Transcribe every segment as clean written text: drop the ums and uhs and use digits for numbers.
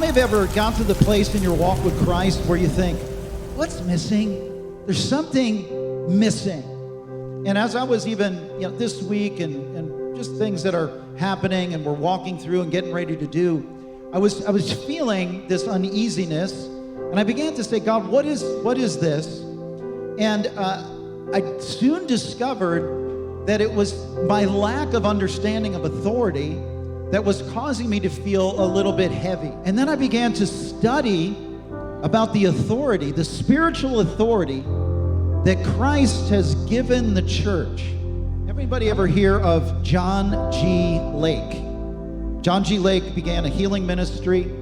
may have ever got to the place in your walk with Christ where you think, what's missing? There's something missing. And as I was even, this week and just things that are happening and we're walking through and getting ready to do, I was feeling this uneasiness, and I began to say, God, what is this? And I soon discovered that it was my lack of understanding of authority that was causing me to feel a little bit heavy. And then I began to study about the authority, the spiritual authority that Christ has given the church. Everybody ever hear of John G. Lake? John G. Lake began a healing ministry.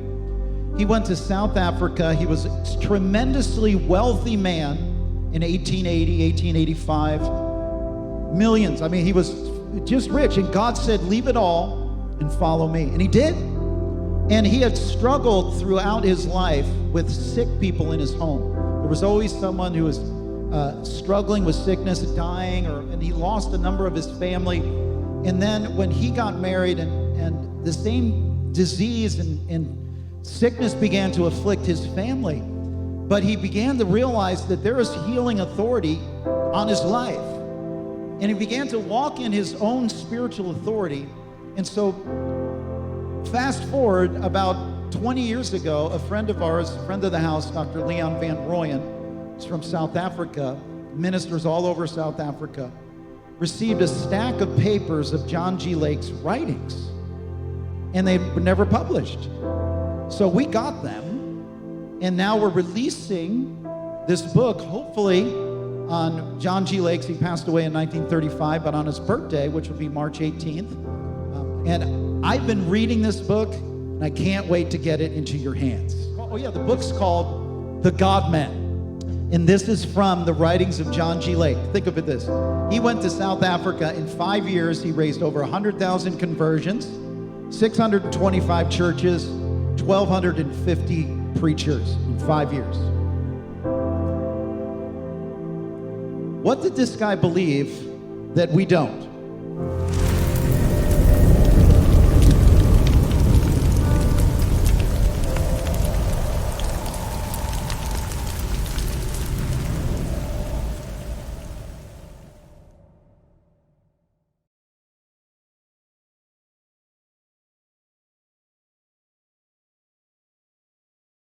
He went to South Africa. He was a tremendously wealthy man in 1880, 1885. Millions. I mean, he was just rich. And God said, leave it all and follow me. And he did. And he had struggled throughout his life with sick people in his home. There was always someone who was struggling with sickness, dying, and he lost a number of his family. And then when he got married and the same disease and sickness began to afflict his family, but he began to realize that there is healing authority on his life. And he began to walk in his own spiritual authority. And so fast forward about 20 years ago, a friend of ours, friend of the house, Dr. Leon Van Rooyen, is from South Africa, ministers all over South Africa, received a stack of papers of John G. Lake's writings, and they were never published. So we got them, and now we're releasing this book, hopefully on John G. Lake's, he passed away in 1935, but on his birthday, which will be March 18th. And I've been reading this book, and I can't wait to get it into your hands. Oh yeah, the book's called The God-Man. And this is from the writings of John G. Lake. Think of it this. He went to South Africa. In 5 years, he raised over 100,000 conversions, 625 churches, 1,250 preachers in 5 years. What did this guy believe that we don't?